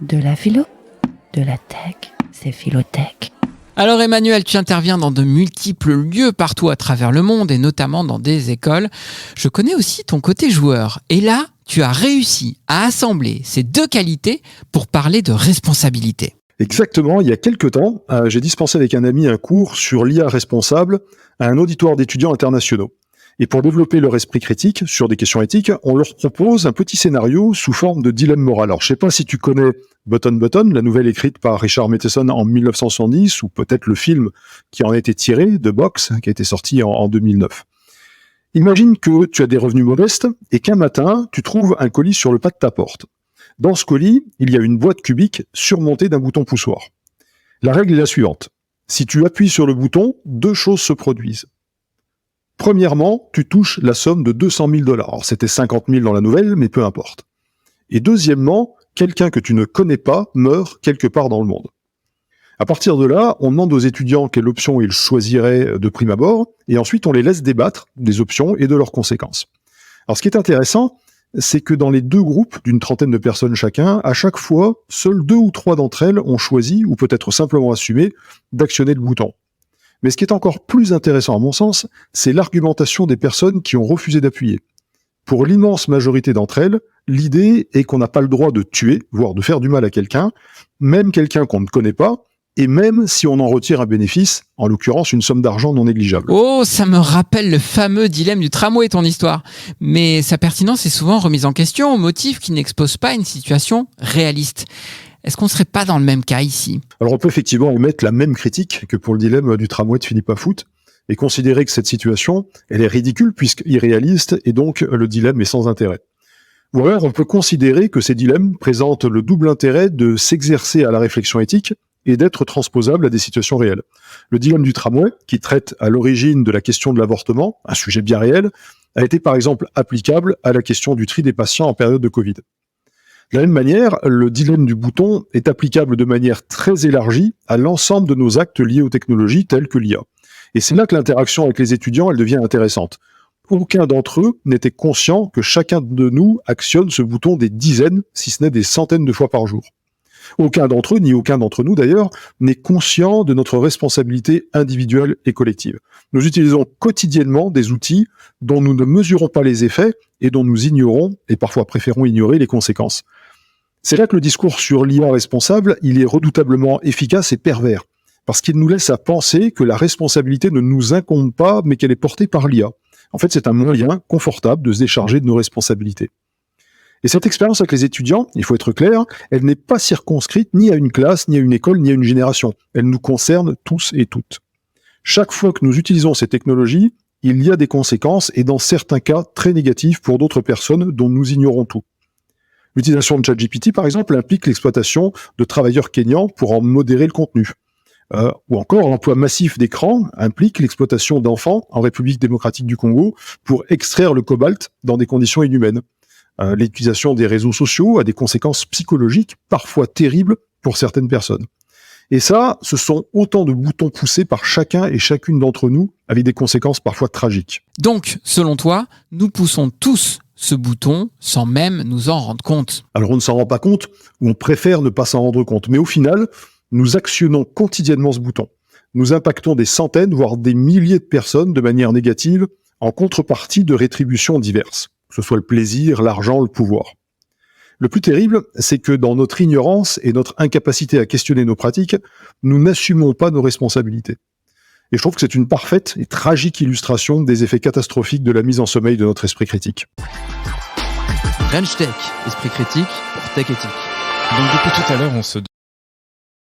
De la philo, de la tech, c'est Philotech. Alors Emmanuel, tu interviens dans de multiples lieux partout à travers le monde et notamment dans des écoles. Je connais aussi ton côté joueur. Et là, tu as réussi à assembler ces deux qualités pour parler de responsabilité. Exactement, il y a quelques temps, j'ai dispensé avec un ami un cours sur l'IA responsable à un auditoire d'étudiants internationaux. Et pour développer leur esprit critique sur des questions éthiques, on leur propose un petit scénario sous forme de dilemme moral. Alors, je sais pas si tu connais Button, la nouvelle écrite par Richard Matheson en 1970, ou peut-être le film qui en a été tiré, de Box, qui a été sorti en 2009. Imagine que tu as des revenus modestes et qu'un matin, tu trouves un colis sur le pas de ta porte. Dans ce colis, il y a une boîte cubique surmontée d'un bouton poussoir. La règle est la suivante. Si tu appuies sur le bouton, deux choses se produisent. Premièrement, tu touches la somme de 200 000 $. Alors, c'était 50 000 dans la nouvelle, mais peu importe. Et deuxièmement, quelqu'un que tu ne connais pas meurt quelque part dans le monde. À partir de là, on demande aux étudiants quelle option ils choisiraient de prime abord, et ensuite on les laisse débattre des options et de leurs conséquences. Alors, ce qui est intéressant, c'est que dans les deux groupes d'une trentaine de personnes chacun, à chaque fois, seules 2 ou 3 d'entre elles ont choisi, ou peut-être simplement assumé, d'actionner le bouton. Mais ce qui est encore plus intéressant à mon sens, c'est l'argumentation des personnes qui ont refusé d'appuyer. Pour l'immense majorité d'entre elles, l'idée est qu'on n'a pas le droit de tuer, voire de faire du mal à quelqu'un, même quelqu'un qu'on ne connaît pas, et même si on en retire un bénéfice, en l'occurrence une somme d'argent non négligeable. Oh, ça me rappelle le fameux dilemme du tramway, ton histoire. Mais sa pertinence est souvent remise en question au motif qu'il n'expose pas une situation réaliste. Est-ce qu'on ne serait pas dans le même cas ici ? Alors on peut effectivement émettre la même critique que pour le dilemme du tramway de Philippe Afout, et considérer que cette situation, elle est ridicule puisqu'irréaliste, et donc le dilemme est sans intérêt. Ou alors on peut considérer que ces dilemmes présentent le double intérêt de s'exercer à la réflexion éthique et d'être transposable à des situations réelles. Le dilemme du tramway, qui traite à l'origine de la question de l'avortement, un sujet bien réel, a été par exemple applicable à la question du tri des patients en période de Covid. De la même manière, le dilemme du bouton est applicable de manière très élargie à l'ensemble de nos actes liés aux technologies telles que l'IA. Et c'est là que l'interaction avec les étudiants, elle devient intéressante. Aucun d'entre eux n'était conscient que chacun de nous actionne ce bouton des dizaines, si ce n'est des centaines de fois par jour. Aucun d'entre eux, ni aucun d'entre nous d'ailleurs, n'est conscient de notre responsabilité individuelle et collective. Nous utilisons quotidiennement des outils dont nous ne mesurons pas les effets et dont nous ignorons, et parfois préférons ignorer les conséquences. C'est là que le discours sur l'IA responsable, il est redoutablement efficace et pervers, parce qu'il nous laisse à penser que la responsabilité ne nous incombe pas, mais qu'elle est portée par l'IA. En fait, c'est un moyen confortable de se décharger de nos responsabilités. Et cette expérience avec les étudiants, il faut être clair, elle n'est pas circonscrite ni à une classe, ni à une école, ni à une génération. Elle nous concerne tous et toutes. Chaque fois que nous utilisons ces technologies, il y a des conséquences, et dans certains cas très négatives pour d'autres personnes dont nous ignorons tout. L'utilisation de ChatGPT, par exemple, implique l'exploitation de travailleurs kényans pour en modérer le contenu. Ou encore, l'emploi massif d'écrans implique l'exploitation d'enfants en République démocratique du Congo pour extraire le cobalt dans des conditions inhumaines. L'utilisation des réseaux sociaux a des conséquences psychologiques parfois terribles pour certaines personnes. Et ça, ce sont autant de boutons poussés par chacun et chacune d'entre nous avec des conséquences parfois tragiques. Donc, selon toi, nous poussons tous ce bouton sans même nous en rendre compte. Alors on ne s'en rend pas compte, ou on préfère ne pas s'en rendre compte. Mais au final, nous actionnons quotidiennement ce bouton. Nous impactons des centaines, voire des milliers de personnes de manière négative en contrepartie de rétributions diverses, que ce soit le plaisir, l'argent, le pouvoir. Le plus terrible, c'est que dans notre ignorance et notre incapacité à questionner nos pratiques, nous n'assumons pas nos responsabilités. Et je trouve que c'est une parfaite et tragique illustration des effets catastrophiques de la mise en sommeil de notre esprit critique. French Tech, esprit critique pour Tech Éthique. Donc depuis tout à l'heure, on se